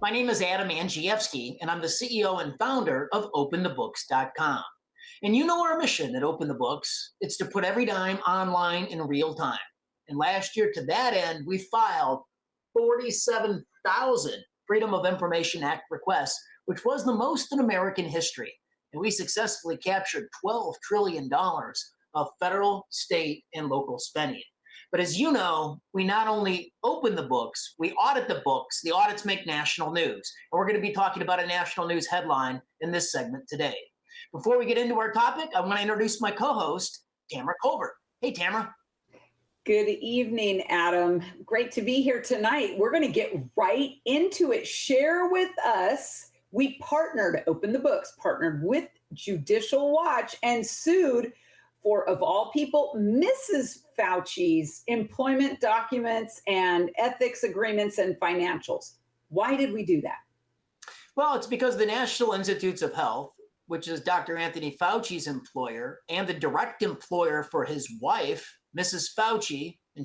My name is Adam Andrzejewski, and I'm the CEO and founder of OpenTheBooks.com. And you know our mission at Open the Books. It's to put every dime online in real time. And last year, to that end, we filed 47,000 Freedom of Information Act requests, which was the most in American history. And we successfully captured $12 trillion of federal, state, and local spending. But as you know, we not only open the books, we audit the books. The audits make national news. And we're going to be talking about a national news headline in this segment today. Before we get into our topic, I want to introduce my co-host, Tamara Colbert. Hey, Tamara. Good evening, Adam. Great to be here tonight. We're going to get right into it. Share with us. We partnered, Open the Books, partnered with Judicial Watch and sued for, of all people, Mrs. Fauci's employment documents and ethics agreements and financials. Why did we do that? Well, it's because the National Institutes of Health, which is Dr. Anthony Fauci's employer and the direct employer for his wife, Mrs. Fauci, and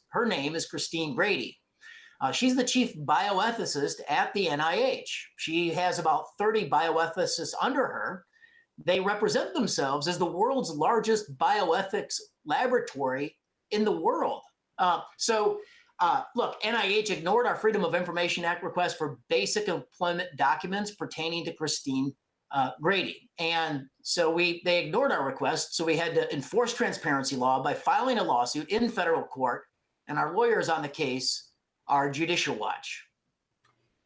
her name is Christine Grady. She's the chief bioethicist at the NIH. She has about 30 bioethicists under her. They represent themselves as the world's largest bioethics laboratory in the world. Look, NIH ignored our Freedom of Information Act request for basic employment documents pertaining to Christine Grady. And so they ignored our request. So we had to enforce transparency law by filing a lawsuit in federal court. And our lawyers on the case are Judicial Watch.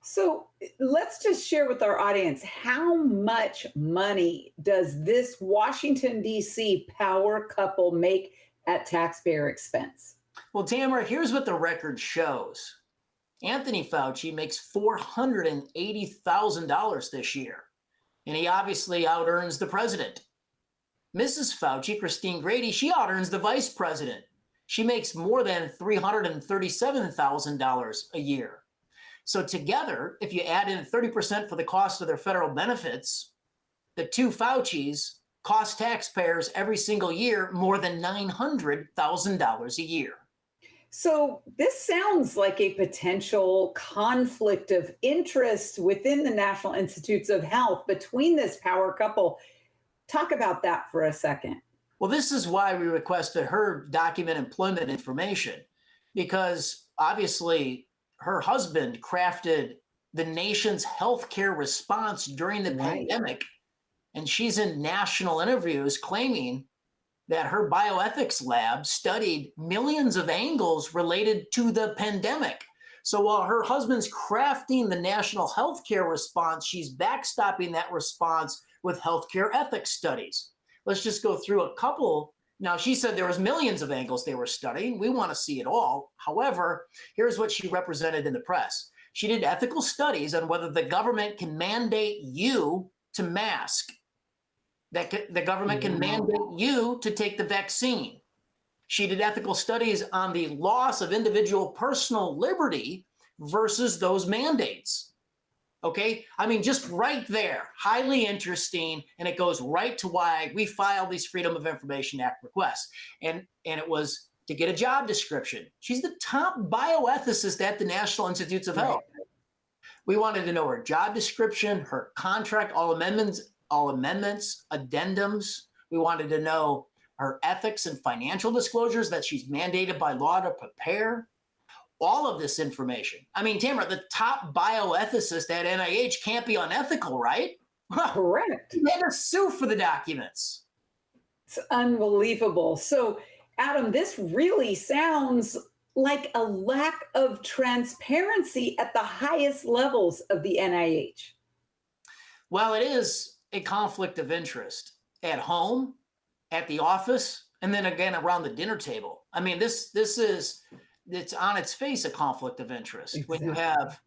So let's just share with our audience, how much money does this Washington, D.C. power couple make at taxpayer expense? Well, Tamara, here's what the record shows. Anthony Fauci makes $480,000 this year, and he obviously out-earns the president. Mrs. Fauci, Christine Grady, she out-earns the vice president. She makes more than $337,000 a year. So together, if you add in 30% for the cost of their federal benefits, the two Faucis cost taxpayers every single year more than $900,000 a year. So this sounds like a potential conflict of interest within the National Institutes of Health between this power couple. Talk about that for a second. Well, this is why we requested her document employment information, because obviously her husband crafted the nation's healthcare response during the pandemic. And she's in national interviews claiming that her bioethics lab studied millions of angles related to the pandemic. So while her husband's crafting the national healthcare response, she's backstopping that response with healthcare ethics studies. Let's just go through a couple. Now, she said there was millions of angles they were studying. We want to see it all. However, here's what she represented in the press. She did ethical studies on whether the government can mandate you to mask, that the government can mandate you to take the vaccine. She did ethical studies on the loss of individual personal liberty versus those mandates. Okay, I mean, just right there, highly interesting, and it goes right to why we filed these Freedom of Information Act requests. And it was to get a job description. She's the top bioethicist at the National Institutes of Health. We wanted to know her job description, her contract, all amendments, addendums. We wanted to know her ethics and financial disclosures that she's mandated by law to prepare. All of this information. I mean, Tamara, the top bioethicist at NIH can't be unethical, right? Correct. He had to sue for the documents. It's unbelievable. So, Adam, this really sounds like a lack of transparency at the highest levels of the NIH. Well, it is a conflict of interest at home, at the office, and then again around the dinner table. I mean, it's on its face a conflict of interest. Exactly. When you have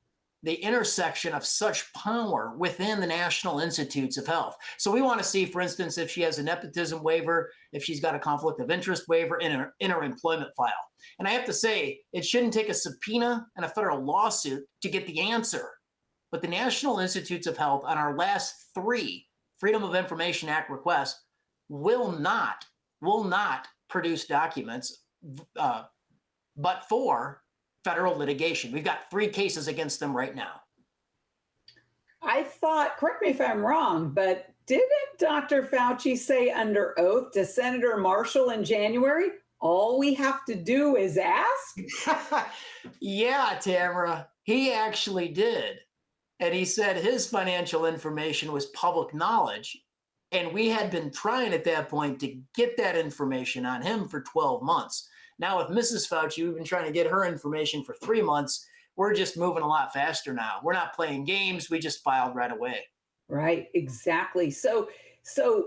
the intersection of such power within the National Institutes of Health. So we want to see, for instance, if she has a nepotism waiver, if she's got a conflict of interest waiver in her employment file. And I have to say, it shouldn't take a subpoena and a federal lawsuit to get the answer. But the National Institutes of Health on our last 3 Freedom of Information Act requests will not produce documents but for federal litigation. We've got 3 cases against them right now. I thought, correct me if I'm wrong, but didn't Dr. Fauci say under oath to Senator Marshall in January, all we have to do is ask? Yeah, Tamara, he actually did. And he said his financial information was public knowledge. And we had been trying at that point to get that information on him for 12 months. Now, with Mrs. Fauci, we've been trying to get her information for 3 months. We're just moving a lot faster now. We're not playing games. We just filed right away. Right, exactly. So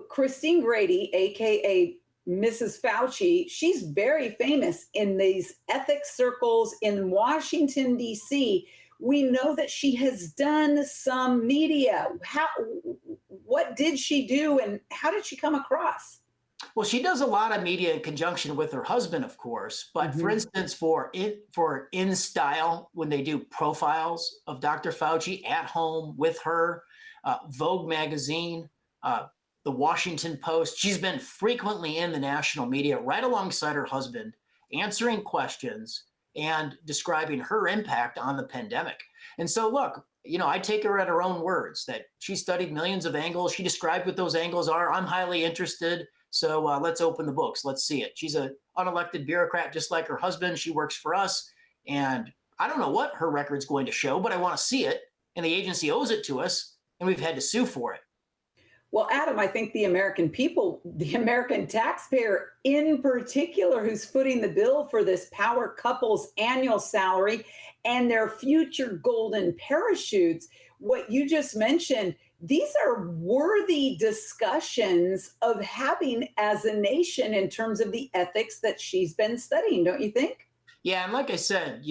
Christine Grady, aka Mrs. Fauci, she's very famous in these ethics circles in Washington D.C. We know that she has done some media. What did she do and how did she come across? Well, she does a lot of media in conjunction with her husband, of course. But for Mhm. instance, for In Style, when they do profiles of Dr. Fauci at home with her, Vogue magazine, the Washington Post, she's been frequently in the national media right alongside her husband, answering questions and describing her impact on the pandemic. And so, look, I take her at her own words that she studied millions of angles. She described what those angles are. I'm highly interested. So let's open the books. Let's see it. She's an unelected bureaucrat, just like her husband. She works for us. And I don't know what her record's going to show, but I want to see it. And the agency owes it to us. And we've had to sue for it. Well, Adam, I think the American people, the American taxpayer in particular, who's footing the bill for this power couple's annual salary and their future golden parachutes, what you just mentioned, these are worthy discussions of having as a nation in terms of the ethics that she's been studying, don't you think? Yeah. And like I said,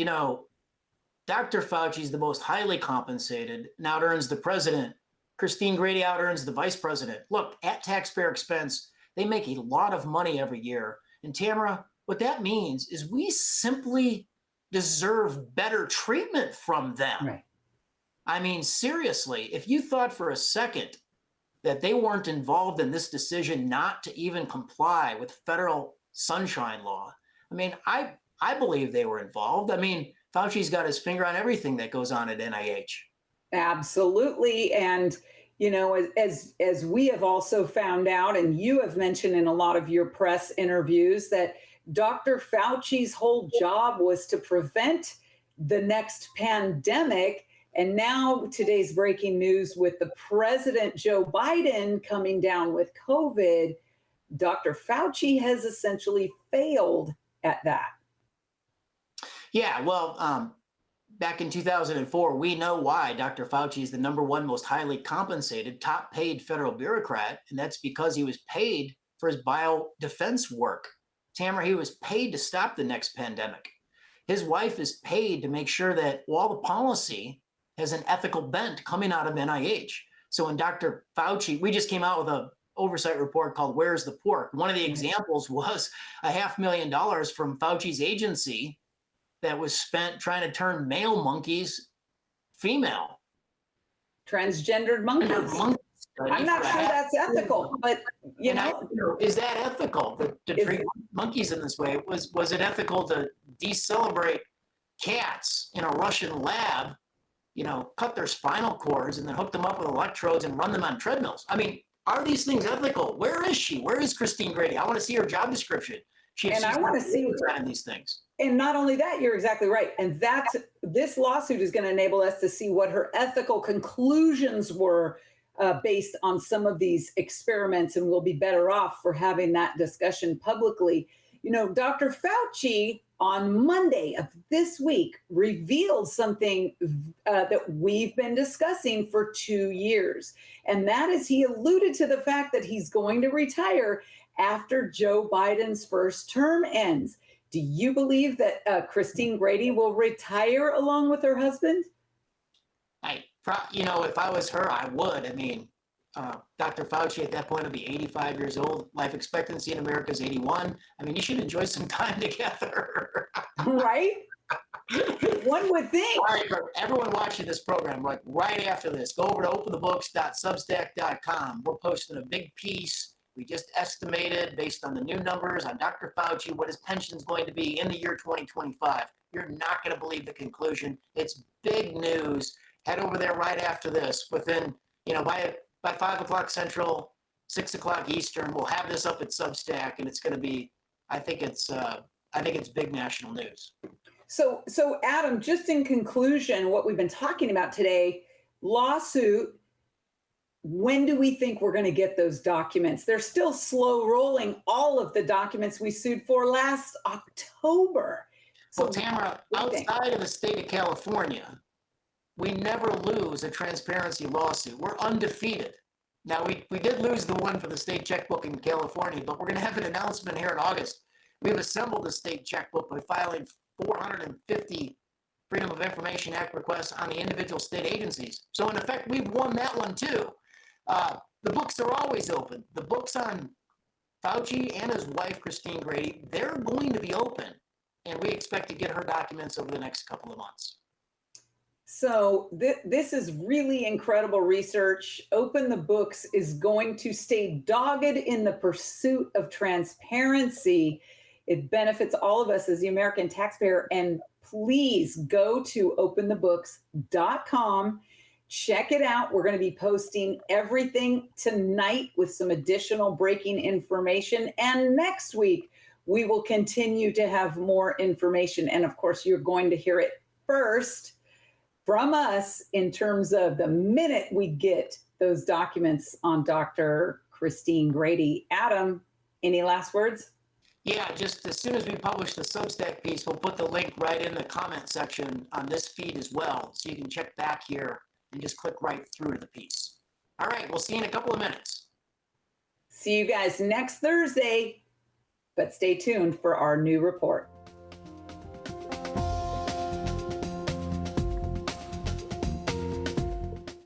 Dr. Fauci is the most highly compensated and out earns the president. Christine Grady out earns the vice president. Look, at taxpayer expense, they make a lot of money every year. And Tamara, what that means is we simply deserve better treatment from them. Right. I mean, seriously, if you thought for a second that they weren't involved in this decision not to even comply with federal sunshine law, I mean, I believe they were involved. I mean, Fauci's got his finger on everything that goes on at NIH. Absolutely. And, as we have also found out, and you have mentioned in a lot of your press interviews, that Dr. Fauci's whole job was to prevent the next pandemic. And now today's breaking news with the President Joe Biden coming down with COVID, Dr. Fauci has essentially failed at that. Yeah, well, back in 2004, we know why Dr. Fauci is the number one most highly compensated, top paid federal bureaucrat. And that's because he was paid for his biodefense work. Tamara, he was paid to stop the next pandemic. His wife is paid to make sure that all the policy has an ethical bent coming out of NIH. So when Dr. Fauci, we just came out with an oversight report called Where's the Pork? One of the examples was $500,000 from Fauci's agency that was spent trying to turn male monkeys female. Transgendered monkeys. I'm not sure that's ethical, but is that ethical to treat monkeys in this way? Was it ethical to decelerate cats in a Russian lab, cut their spinal cords and then hook them up with electrodes and run them on treadmills? I mean, are these things ethical? Where is she? Where is Christine Grady? I want to see her job description. I want to see these things. And not only that, you're exactly right. And this lawsuit is going to enable us to see what her ethical conclusions were based on some of these experiments, and we'll be better off for having that discussion publicly. Dr. Fauci on Monday of this week revealed something that we've been discussing for 2 years. And that is, he alluded to the fact that he's going to retire after Joe Biden's first term ends. Do you believe that Christine Grady will retire along with her husband? If I was her, I would. I mean, Dr. Fauci at that point will be 85 years old. Life expectancy in America is 81. I mean, you should enjoy some time together. Right? One would think. All right, for everyone watching this program, right after this, go over to openthebooks.substack.com. We're posting a big piece. We just estimated, based on the new numbers on Dr. Fauci, what his pension is going to be in the year 2025. You're not going to believe the conclusion. It's big news. head over there right after this. Within, by 5 o'clock Central, 6 o'clock Eastern, we'll have this up at Substack, and it's going to be. I think it's big national news. So Adam, just in conclusion, what we've been talking about today, lawsuit. When do we think we're going to get those documents? They're still slow rolling all of the documents we sued for last October. So Well, Tamara, outside of the state of California, we never lose a transparency lawsuit. We're undefeated. Now, we did lose the one for the state checkbook in California, but we're going to have an announcement here in August. We've assembled the state checkbook by filing 450 Freedom of Information Act requests on the individual state agencies. So, in effect, we've won that one, too. The books are always open. The books on Fauci and his wife, Christine Grady, they're going to be open. And we expect to get her documents over the next couple of months. So this is really incredible research. Open the Books is going to stay dogged in the pursuit of transparency. It benefits all of us as the American taxpayer. And please go to openthebooks.com. Check it out. We're going to be posting everything tonight with some additional breaking information. And next week, we will continue to have more information. And of course, you're going to hear it first from us in terms of the minute we get those documents on Dr. Christine Grady. Adam, any last words? Yeah, just as soon as we publish the Substack piece, we'll put the link right in the comment section on this feed as well. So you can check back here and just click right through to the piece. All right, we'll see you in a couple of minutes. See you guys next Thursday, but stay tuned for our new report.